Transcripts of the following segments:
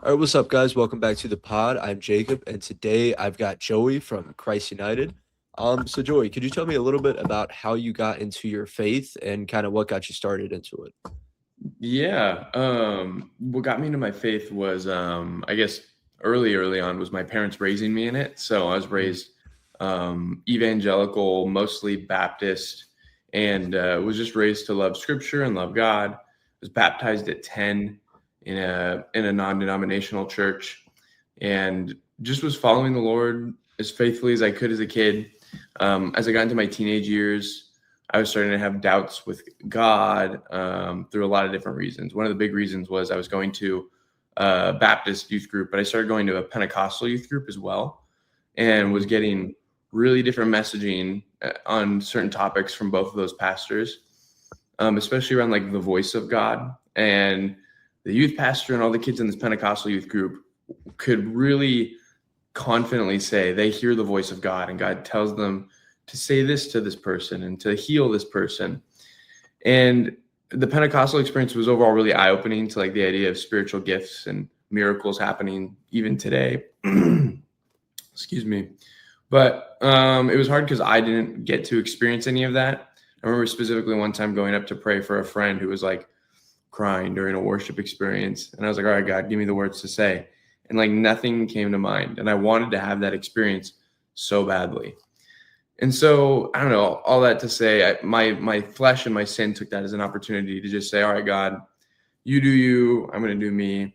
All right, what's up, guys? Welcome back to the pod. I'm Jacob, and today I've got Joey from Christ United. So Joey, could you tell me a little bit about how you got into your faith and kind of what got you started into it? Yeah. What got me into my faith was, I guess, early on was my parents raising me in it. So I was Mm. raised evangelical, mostly Baptist, and was just raised to love Scripture and love God. Was baptized at 10 in a non-denominational church, and just was following the Lord as faithfully as I could as a kid. As I got into my teenage years, I was starting to have doubts with God through a lot of different reasons. One of the big reasons was I was going to a Baptist youth group, but I started going to a Pentecostal youth group as well, and was Mm. getting really different messaging on certain topics from both of those pastors, especially around like the voice of God. And the youth pastor and all the kids in this Pentecostal youth group could really confidently say they hear the voice of God, and God tells them to say this to this person and to heal this person. And the Pentecostal experience was overall really eye-opening to like the idea of spiritual gifts and miracles happening even today. Excuse me. But it was hard because I didn't get to experience any of that. I remember specifically one time going up to pray for a friend who was like crying during a worship experience. And I was like, all right, God, give me the words to say. And like nothing came to mind. And I wanted to have that experience so badly. And so I don't know, all that to say, my flesh and my sin took that as an opportunity to just say, all right, God, you do you, I'm going to do me,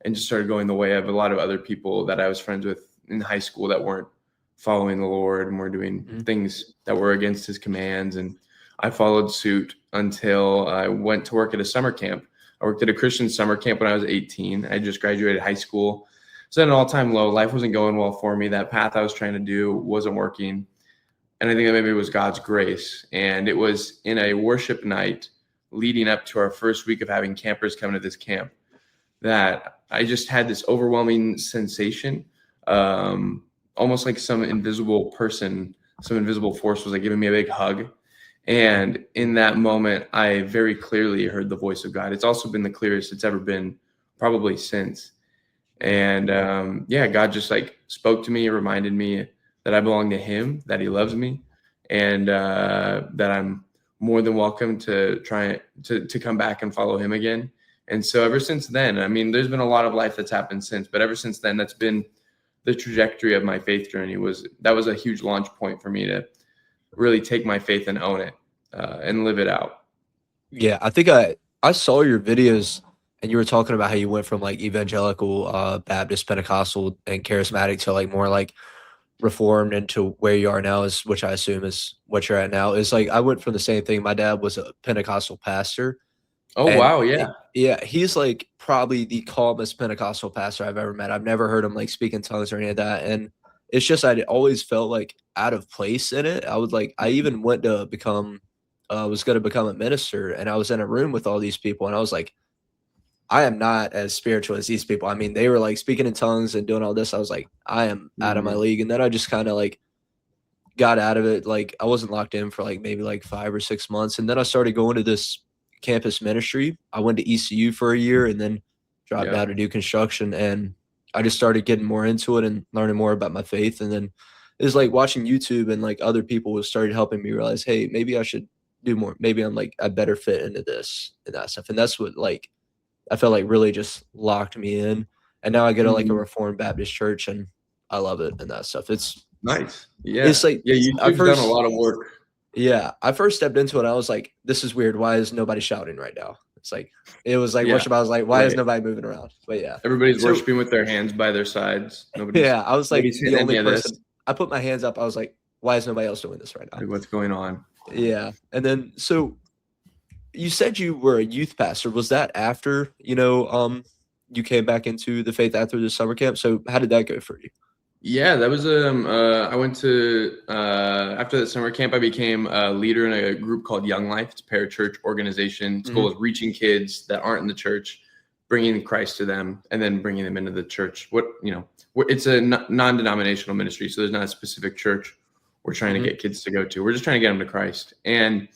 and just started going the way of a lot of other people that I was friends with in high school that weren't following the Lord and were doing Mm. things that were against His commands. And I followed suit until I went to work at a summer camp. I worked at a Christian summer camp when I was 18. I just graduated high school. So at an all-time low. Life wasn't going well for me. That path I was trying to do wasn't working. And I think that maybe it was God's grace. And it was in a worship night leading up to our first week of having campers come to this camp that I just had this overwhelming sensation, almost like some invisible person, some invisible force was like giving me a big hug. And in that moment, I very clearly heard the voice of God. It's also been the clearest it's ever been, probably since. And yeah, God just like spoke to me, reminded me that I belong to Him, that He loves me, and that I'm more than welcome to try to come back and follow Him again. And so ever since then, I mean, there's been a lot of life that's happened since, but ever since then, that's been the trajectory of my faith journey. That was a huge launch point for me to really take my faith and own it and live it out. Yeah, I think I saw your videos, and you were talking about how you went from like evangelical, Baptist, Pentecostal, and charismatic to like more like reformed into where you are now is, which I assume is what you're at now. Is like I went from the same thing. My dad was a Pentecostal pastor. Oh And wow, he yeah. yeah, he's, like, probably the calmest Pentecostal pastor I've ever met. I've never heard him, like, speak in tongues or any of that, and it's just I'd always felt, like, out of place in it. I even went to become was gonna become a minister, and I was in a room with all these people, and I was like, "I am not as spiritual as these people." I mean, they were, like, speaking in tongues and doing all this. I was like, "I am out of my Mhm. league," and then I just kinda, like, got out of it, like, I wasn't locked in for, like, maybe, like, 5 or 6 months, and then I started going to this campus ministry. I went to ECU for a year and then dropped Yeah. out to do construction, and I just started getting more into it and learning more about my faith, and then it was like watching YouTube and, like, other people started helping me realize, "Hey, maybe I should do more. Maybe I'm, like, a better fit into this and that stuff," and that's what, like, I felt like really just locked me in, and now I go to, like, a Mhm. Reformed Baptist church, and I love it and that stuff. Nice. It's Yeah. like Yeah, I YouTube's done a first lot of work. yeah, I first stepped into it, I was like, "This is weird, why is nobody shouting right now?" It's like it was like Yeah, worship, I was like, "Why is right. nobody moving around?" But yeah. Everybody's So, worshiping with their hands by their sides. Nobody's yeah, I was like nobody's the hitting only any of this. person I put my hands up, I was like, "Why is nobody else doing this right now?" Like, what's going on? Yeah, and then so you said you were a youth pastor, was that after, you came back into the faith after the summer camp? So how did that go for you? Yeah, that was I went to after that summer camp I became a leader in a group called Young Life. It's a parachurch organization. Its goal Mhm, is reaching kids that aren't in the church, bringing Christ to them, and then bringing them into the church. It's a non-denominational ministry, so there's not a specific church we're trying to mhm, get kids to go to. We're just trying to get them to Christ. And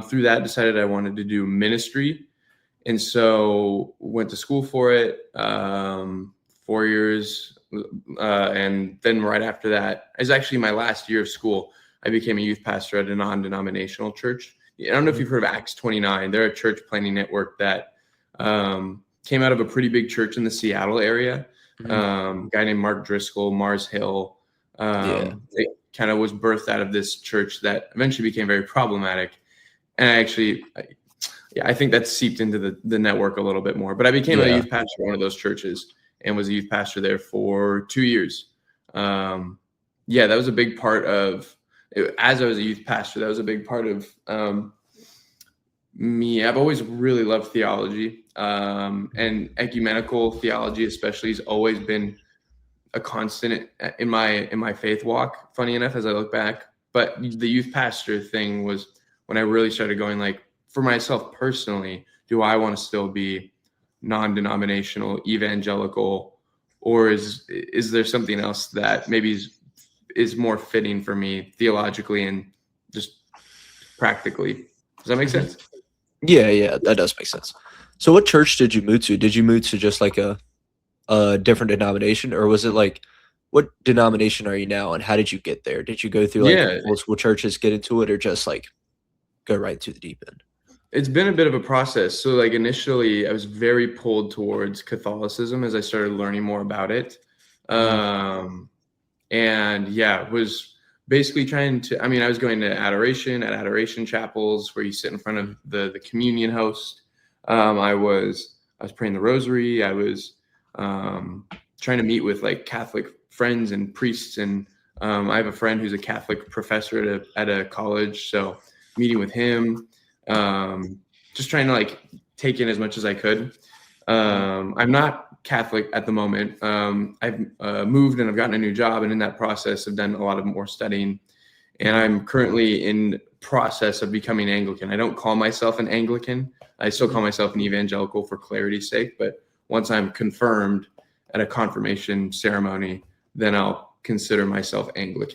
through that, decided I wanted to do ministry. And so went to school for it, 4 years. And then right after that, it was actually my last year of school. I became a youth pastor at a non-denominational church. I don't know if you've heard of Acts 29. They're a church planting network that came out of a pretty big church in the Seattle area. Guy named Mark Driscoll, Mars Hill. It kind of was birthed out of this church that eventually became very problematic. And I think that seeped into the network a little bit more. But I became a youth pastor at one of those churches and was a youth pastor there for 2 years. That was a big part of it. As I was a youth pastor, that was a big part of me. I've always really loved theology, and ecumenical theology especially has always been a constant in my faith walk, funny enough, as I look back. But the youth pastor thing was when I really started going, like, for myself personally, do I want to still be non-denominational, evangelical, or is there something else that maybe is more fitting for me theologically and just practically? Does that make sense? Yeah, that does make sense. So what church did you move to? Did you move to just like a different denomination, or was it like, what denomination are you now and how did you get there? Did you go through like old school churches, get into it, or just like go right to the deep end? It's been a bit of a process. So like initially I was very pulled towards Catholicism as I started learning more about it. Was basically trying to, I was going to adoration chapels where you sit in front of the communion host. I was praying the rosary. I was trying to meet with like Catholic friends and priests. And I have a friend who's a Catholic professor at a college. So meeting with him, just trying to like take in as much as I could. I'm not Catholic at the moment. I've moved and I've gotten a new job, and in that process I've done a lot of more studying, and I'm currently in process of becoming Anglican. I don't call myself an Anglican. I still call myself an evangelical for clarity's sake, but once I'm confirmed at a confirmation ceremony, then I'll consider myself Anglican.